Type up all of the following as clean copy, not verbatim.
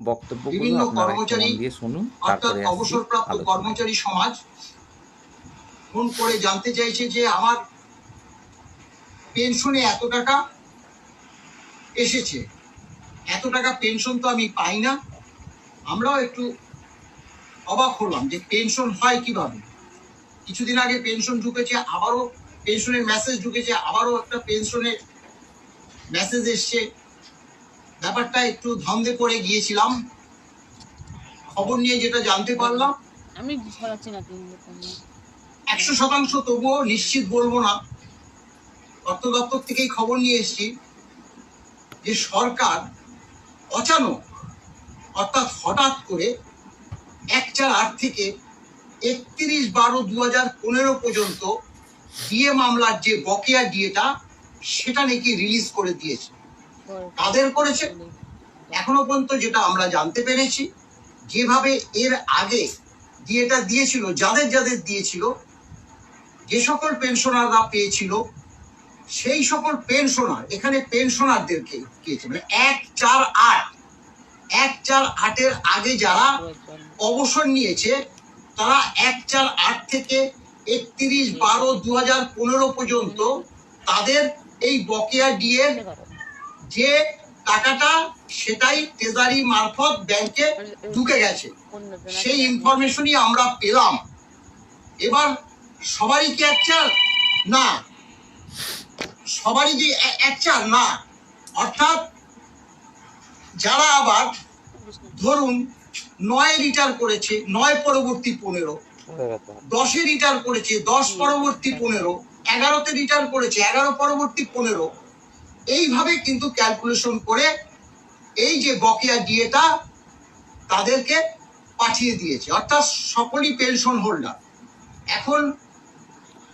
বক্তব্যগুলো বিভিন্ন আপনারা একটু কর্মচারী মন দিয়ে শুনুন, অর্থাৎ তারপরে আসছি অবসরপ্রাপ্ত আলোচনায়। কর্মচারী সমাজ ফোন করে জানতে চাইছে যে আমার পেনশনে এত টাকা এসেছে, এত টাকা পেনশন তো আমি পাই না। আমরাও একটু অবাক হলাম যে পেনশন হয় কিভাবে। কিছুদিন আগে পেনশন ঢুকেছে, আবারও পেনশনের মেসেজ ঢুকেছে, আবারও একটা পেনশনের মেসেজ এসছে। ব্যাপারটা একটু ধন্দে পড়ে গিয়েছিলাম। খবর নিয়ে যেটা জানতে পারলাম, আমি ছড়াচ্ছি না 100% তবুও নিশ্চিত বলবো না, অর্থ দপ্তর থেকেই খবর নিয়ে এসেছি যে সরকার অচানক অর্থাৎ হঠাৎ করে 1/4 থেকে 31/12/2015 পর্যন্ত ডিএ মামলার যে বকেয়া ডিএটা সেটা নাকি রিলিজ করে দিয়েছে। কাদের করেছে এখনো পর্যন্ত যেটা আমরা জানতে পেরেছি, যেভাবে এর আগে ডিএটা দিয়েছিল, যাদের যাদের দিয়েছিল, যে সকল পেনশনাররা পেয়েছিল, সেই সকল পেনশনার, এখানে পেনশনারদেরকে দিয়েছে, মানে 1/4/8 আগে যারা অবসর নিয়েছে তারা 1/4 থেকে 31/12/2015 পর্যন্ত তাদের এই বকেয়া ডিএ যে টাকাটা সেটাই ট্রেজারি মারফত ব্যাংকে ঢুকে গেছে, সেই ইনফরমেশনই আমরা পেলাম। এবার সবারই কি 1/4? না, সবারই যে 1/4 না। অর্থাৎ যারা আবার ধরুন 9 রিটার্ন করেছে, 9 পরবর্তী 15, 10-এ রিটার্ন করেছে, 10 পরবর্তী 15, 11-তে রিটার্ন করেছে, 11 পরবর্তী 15, এইভাবে কিন্তু ক্যালকুলেশন করে এই যে বকেয়া ডিএটা তাদেরকে পাঠিয়ে দিয়েছে, অর্থাৎ সকলই পেনশন হোল্ডার। এখন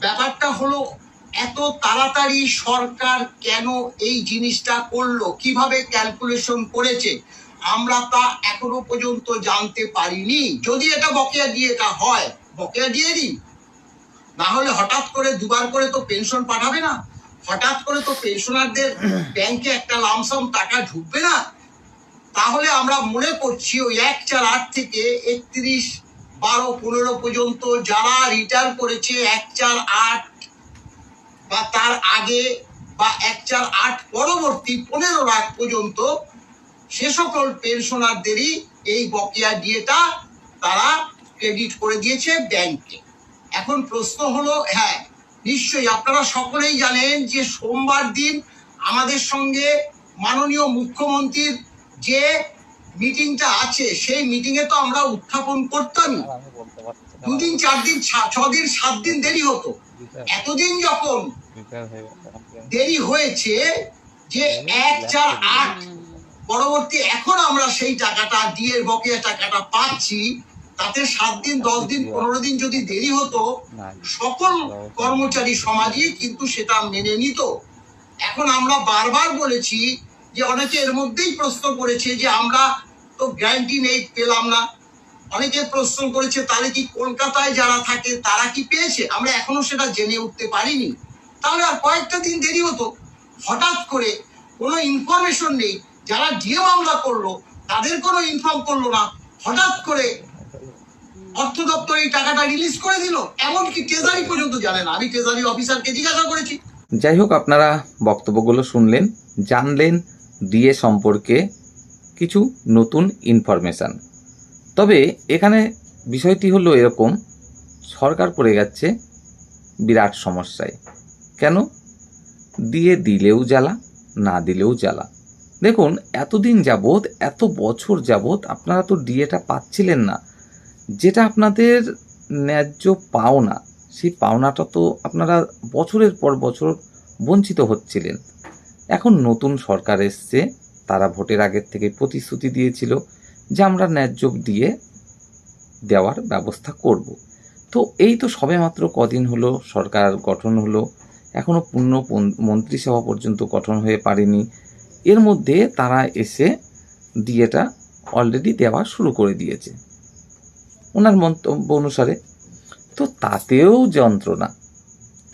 ব্যাপারটা হলো, এত তাড়াতাড়ি সরকার কেন এই জিনিসটা করলো, কিভাবে ক্যালকুলেশন করেছে, আমরা তা এখনো পর্যন্ত জানতে পারিনি। যদি এটা বকেয়া ডিএটা হয়, বকেয়া দিয়ে দিই, না হলে হঠাৎ করে দুবার করে তো পেনশন পাঠাবে না, হঠাৎ করে তো পেনশনারদের ব্যাংকে একটা লামসাম টাকা ঢুকবে না। তাহলে আমরা মনে করছি ওই 1/4 থেকে 31/12/15 পর্যন্ত যারা রিটার্ন করেছে 1/4 বা তার আগে বা 1/4 পরবর্তী 15 লাখ পর্যন্ত, সে সকল পেনশনারদেরই এই বকেয়া ডিএটা তারা ক্রেডিট করে দিয়েছে ব্যাংকে। এখন প্রশ্ন হলো, হ্যাঁ নিশ্চয়ই আপনারা সকলেই জানেন যে সোমবার দিন আমাদের সঙ্গে মাননীয় মুখ্যমন্ত্রীর যে মিটিংটা আছে, সেই মিটিং এ তো আমরা উত্থাপন করতামই। 2 দিন 4 দিন 6 দিন 7 দিন দেরি হতো। এতদিন যখন দেরি হয়েছে যে 1/4 পরবর্তী এখন আমরা সেই টাকাটা ডিএর বকেয়া টাকাটা পাচ্ছি, তাতে 7 দিন 10 দিন 15 দিন যদি দেরি হতো, সকল কর্মচারী সমাজই কিন্তু সেটা মেনে নিত। এখন আমরা বারবার বলেছি যে অনেকে এর মধ্যেই প্রশ্ন করেছে যে আমরা তো গ্যারান্টি নেই, পেলাম না। অনেকে প্রশ্ন করেছে তাহলে কি কলকাতায় যারা থাকে তারা কি পেয়েছে, আমরা এখনো সেটা জেনে উঠতে পারিনি। তাহলে আর কয়েকটা দিন দেরি হতো। হঠাৎ করে কোনো ইনফরমেশন নেই, যারা ডিএ মামলা করলো তাদের কোনো ইনফর্ম করলো না, হঠাৎ করে অর্থ দপ্তর এই টাকাটা রিলিজ করে দিল, এমনকি ট্রেজারি পর্যন্ত জানে না। আমি ট্রেজারি অফিসারকে জিজ্ঞাসা করেছি। যাই হোক, আপনারা বক্তব্যগুলো শুনলেন, জানলেন ডিএ সম্পর্কে কিছু নতুন ইনফরমেশান। তবে এখানে বিষয়টি হলো এরকম, সরকার পড়ে যাচ্ছে বিরাট সমস্যায়। কেন? দিয়ে দিলেও জ্বালা, না দিলেও জ্বালা। দেখুন, এতদিন যাবৎ, এত বছর যাবৎ আপনারা তো ডিএটা পাচ্ছিলেন না, যেটা আপনাদের ন্যায্য পাওনা, সেই পাওনাটা তো আপনারা বছরের পর বছর বঞ্চিত হচ্ছিলেন। এখন নতুন সরকার এসছে, তারা ভোটের আগের থেকে প্রতিশ্রুতি দিয়েছিল যে আমরা ন্যায্য দিয়ে দেওয়ার ব্যবস্থা করব। তো এই তো সবেমাত্র কদিন হলো সরকার গঠন হলো, এখনও পূর্ণ মন্ত্রিসভা পর্যন্ত গঠন হয়ে পারেনি। এর মধ্যে তারা এসে ডিএটা অলরেডি দেওয়া শুরু করে দিয়েছে ওনার মন্তব্য অনুসারে। তো তাতেও যন্ত্রণা।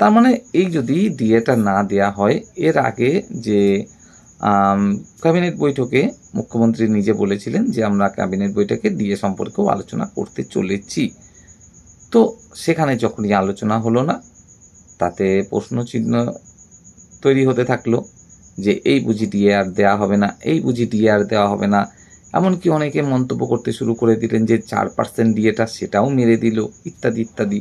তার মানে এই যদি ডিএটা না দেয়া হয়, এর আগে যে ক্যাবিনেট বৈঠকে মুখ্যমন্ত্রী নিজে বলেছিলেন যে আমরা ক্যাবিনেট বৈঠকে ডিএ সম্পর্কেও আলোচনা করতে চলেছি। তো সেখানে যখনই আলোচনা হলো না, তাতে প্রশ্নচিহ্ন তৈরি হতে থাকলো যে এই বুঝি ডিএ আর দেওয়া হবে না, এই বুঝি ডিএ আর দেওয়া হবে না। এমনকি অনেকে মন্তব্য করতে শুরু করে দিলেন যে 4% ডিএটা সেটাও মেরে দিল, ইত্যাদি ইত্যাদি।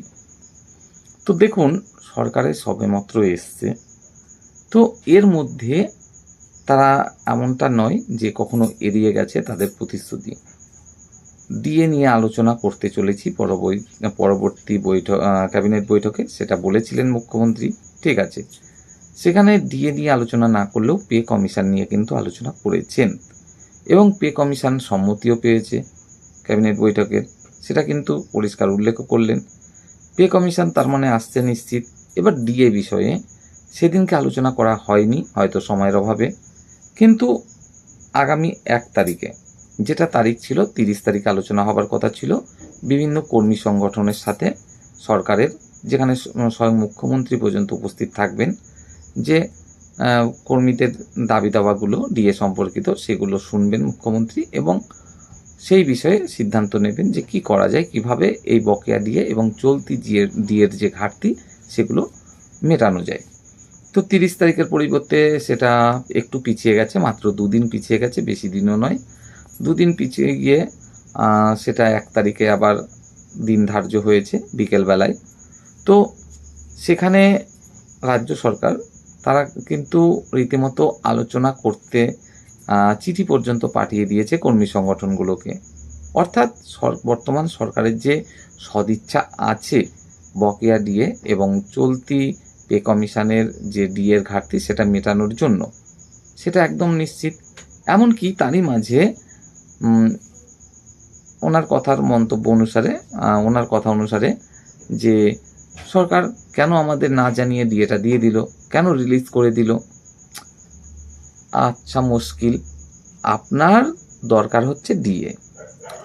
তো দেখুন, সরকারের সবেমাত্র এসছে, তো এর মধ্যে তারা এমনটা নয় যে কখনো এড়িয়ে গেছে তাদের প্রতিশ্রুতি। ডিএ নিয়ে আলোচনা করতে চলেছি পরবর্তী ক্যাবিনেট বৈঠকে, সেটা বলেছিলেন মুখ্যমন্ত্রী, ঠিক আছে। সেখানে ডিএ নিয়ে আলোচনা না করলেও পে কমিশন নিয়ে কিন্তু আলোচনা করেছেন এবং পে কমিশন সম্মতিও পেয়েছে ক্যাবিনেট বৈঠকের, সেটা কিন্তু পরিষ্কার উল্লেখ করলেন। পে কমিশন তার মানে আসছে নিশ্চিত। এবার ডিএ বিষয়ে সেদিনকে আলোচনা করা হয়নি, হয়তো সময়ের অভাবে, কিন্তু আগামী 1 তারিখে, যেটা তারিখ ছিল 30 তারিখে আলোচনা হবার কথা ছিল বিভিন্ন কর্মী সংগঠনের সাথে সরকারের, যেখানে স্বয়ং মুখ্যমন্ত্রী পর্যন্ত উপস্থিত থাকবেন, যে কর্মীদের দাবি দাওয়াগুলো ডিএ সম্পর্কিত সেগুলো শুনবেন মুখ্যমন্ত্রী এবং সেই বিষয়ে সিদ্ধান্ত নেবেন যে কি করা যায়, কিভাবে এই বকেয়া ডিএ এবং চলতি ডিএর যে ঘাটতি সেগুলো মেটানো যায়। তো 30 তারিখের পরিবর্তে সেটা একটু পিছিয়ে গেছে, মাত্র 2 দিন পিছিয়ে গেছে, বেশি দিনও নয়। 2 দিন পিছিয়ে গিয়ে সেটা 1 তারিখে আবার দিন ধার্য হয়েছে বিকেলবেলায়। তো সেখানে রাজ্য সরকার তারা কিন্তু রীতিমতো আলোচনা করতে চিঠি পর্যন্ত পাঠিয়ে দিয়েছে কর্মী সংগঠনগুলোকে। অর্থাৎ বর্তমান সরকারের যে সদিচ্ছা আছে বকেয়া ডিএ এবং চলতি পে কমিশনের যে ডিএর ঘাটতি সেটা মেটানোর জন্য, সেটা একদম নিশ্চিত। এমনকি তারই মাঝে ওনার কথা অনুসারে যে সরকার কেন আমাদের না জানিয়ে ডিএটা দিয়ে দিল, কেন রিলিজ করে দিল। আচ্ছা, মুশকিল। আপনার দরকার হচ্ছে ডিএ,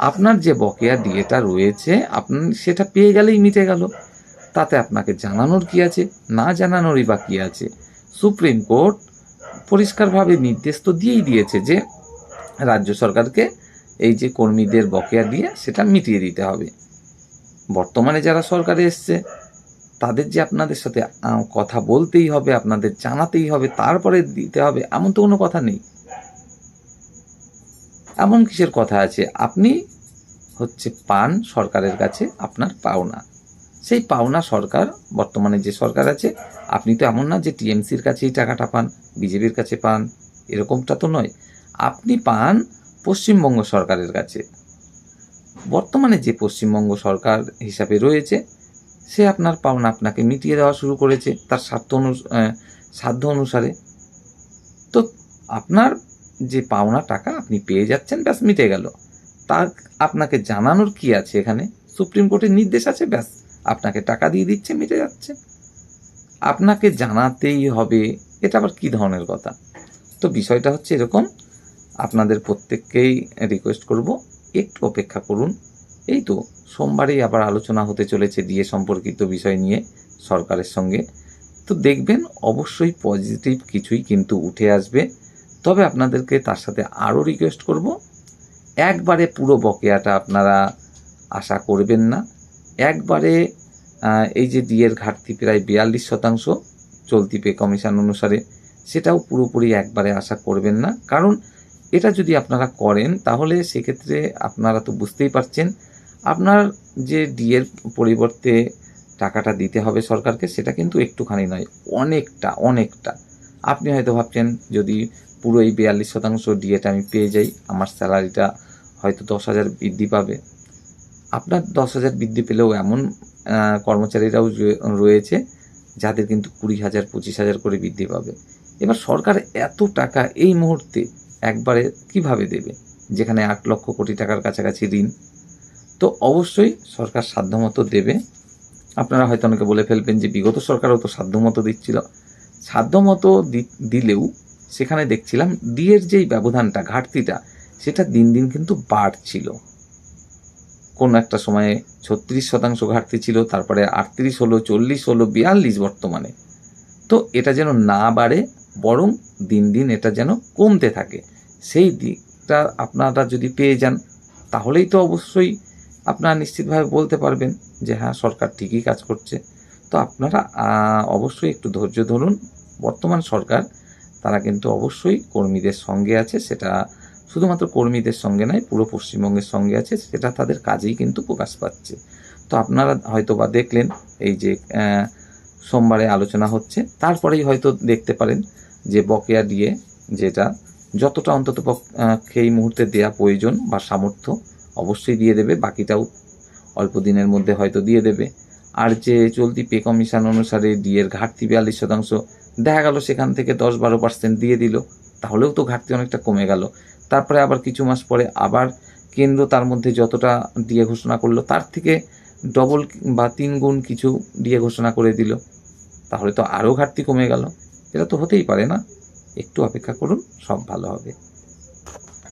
আপনার যে বকেয়া ডিএটা রয়েছে আপনি সেটা পেয়ে গেলেই মিটে গেল, তাতে আপনাকে জানানোর কি আছে, না জানানোরই বা কি আছে। সুপ্রিম কোর্ট পরিষ্কারভাবে নির্দেশ তো দিয়েই দিয়েছে যে রাজ্য সরকারকে এই যে কর্মীদের বকেয়া ডিএ সেটা মিটিয়ে দিতে হবে। বর্তমানে যারা সরকারে এসছে তাদের যে আপনাদের সাথে কথা বলতেই হবে, আপনাদের জানাতেই হবে, তারপরে দিতে হবে, এমন তো কোনো কথা নেই। এমন কিসের কথা আছে? আপনি পান সরকারের কাছে আপনার পাওনা, সেই পাওনা সরকার, বর্তমানে যে সরকার আছে, আপনি তো এমন না যে টিএমসির কাছেই টাকাটা পান, বিজেপির কাছে পান, এরকমটা তো নয়। আপনি পান পশ্চিমবঙ্গ সরকারের কাছে। বর্তমানে যে পশ্চিমবঙ্গ সরকার হিসাবে রয়েছে সে আপনার পাওনা আপনাকে মিটিয়ে দেওয়া শুরু করেছে তার সাধ্য অনুসারে। তো আপনার যে পাওনা টাকা আপনি পেয়ে যাচ্ছেন, ব্যাস মিটে গেল। তা আপনাকে জানানোর কি আছে? এখানে সুপ্রিম কোর্টের নির্দেশ আছে, ব্যাস আপনাকে টাকা দিয়ে দিচ্ছে, মিটে যাচ্ছে। আপনাকে জানাতেই হবে, এটা আবার কি ধরনের কথা? তো বিষয়টা হচ্ছে এরকম। আপনাদের প্রত্যেককেই রিকোয়েস্ট করব, একটু অপেক্ষা করুন। এই তো সোমবারেই আবার আলোচনা হতে চলেছে ডিএ সম্পর্কিত বিষয় নিয়ে সরকারের সঙ্গে। তো দেখবেন অবশ্যই পজিটিভ কিছুই কিন্তু উঠে আসবে। তবে আপনাদেরকে তার সাথে আরও রিকোয়েস্ট করব, একবারে পুরো বকেয়াটা আপনারা আশা করবেন না। একবারে এই যে ডিএর ঘাটতি প্রায় 42% চলতি পে কমিশন অনুসারে, সেটাও পুরোপুরি একবারে আশা করবেন না। কারণ এটা যদি আপনারা করেন তাহলে সেক্ষেত্রে আপনারা তো বুঝতেই পারছেন আপনার যে ডিএর পরিবর্তে টাকাটা দিতে হবে সরকারকে, সেটা কিন্তু একটুখানি নয়, অনেকটা। আপনি হয়তো ভাবছেন যদি পুরো এই 42% ডিএটা আমি পেয়ে যাই, আমার স্যালারিটা হয়তো 10,000 বৃদ্ধি পাবে। আপনার 10,000 বৃদ্ধি পেলেও এমন কর্মচারীরাও রয়েছে যাদের কিন্তু 20,000 25,000 করে বৃদ্ধি পাবে। এবার সরকার এত টাকা এই মুহূর্তে একবারে কিভাবে দেবে, যেখানে 8 লক্ষ কোটি টাকার কাছাকাছি ঋণ? তো অবশ্যই সরকার সাধ্যমতো দেবে। আপনারা হয়তো অনেকে বলে ফেলবেন যে বিগত সরকারও তো সাধ্যমতো দিচ্ছিল। সাধ্যমতো দিলেও সেখানে দেখছিলাম ডিএর যেই ব্যবধানটা, ঘাটতিটা, সেটা দিন দিন কিন্তু বাড়ছিল। কোনো একটা সময়ে 36% ঘাটতি ছিল, তারপরে 38 হলো, 40 হলো, 42 বর্তমানে। তো এটা যেন না বাড়ে, বরং দিন দিন এটা যেন কমতে থাকে, সেই দিকটা আপনারা যদি পেয়ে যান তাহলেই তো অবশ্যই আপনারা নিশ্চিতভাবে বলতে পারবেন যে হ্যাঁ, সরকার ঠিকই কাজ করছে। তো আপনারা অবশ্যই একটু ধৈর্য ধরুন। বর্তমান সরকার তারা কিন্তু অবশ্যই কর্মীদের সঙ্গে আছে, সেটা শুধুমাত্র কর্মীদের সঙ্গে নয়, পুরো পশ্চিমবঙ্গের সঙ্গে আছে, সেটা তাদের কাজেই কিন্তু প্রকাশ পাচ্ছে। তো আপনারা হয়তো বা দেখলেন এই যে সোমবারে আলোচনা হচ্ছে, তারপরেই হয়তো দেখতে পারেন যে বকেয়া দিয়ে যেটা যতটা অন্তত এই মুহূর্তে দেওয়া প্রয়োজন বা সামর্থ্য অবশ্যই দিয়ে দেবে, বাকিটাও অল্প দিনের মধ্যে হয়তো দিয়ে দেবে। আর যে চলতি পে কমিশন অনুসারে ডিএর ঘাটতি 42%, দেখা গেল সেখান থেকে 10-12% দিয়ে দিল, তাহলেও তো ঘাটতি অনেকটা কমে গেল। তারপরে আবার কিছু মাস পরে আবার কেন্দ্র তার মধ্যে যতটা ডিএ ঘোষণা করলো তার থেকে ডবল বা 3 গুণ কিছু ডিএ ঘোষণা করে দিল, তাহলে তো আরও ঘাটতি কমে গেল। এটা তো হতেই পারে না। একটু অপেক্ষা করুন, সব ভালো হবে।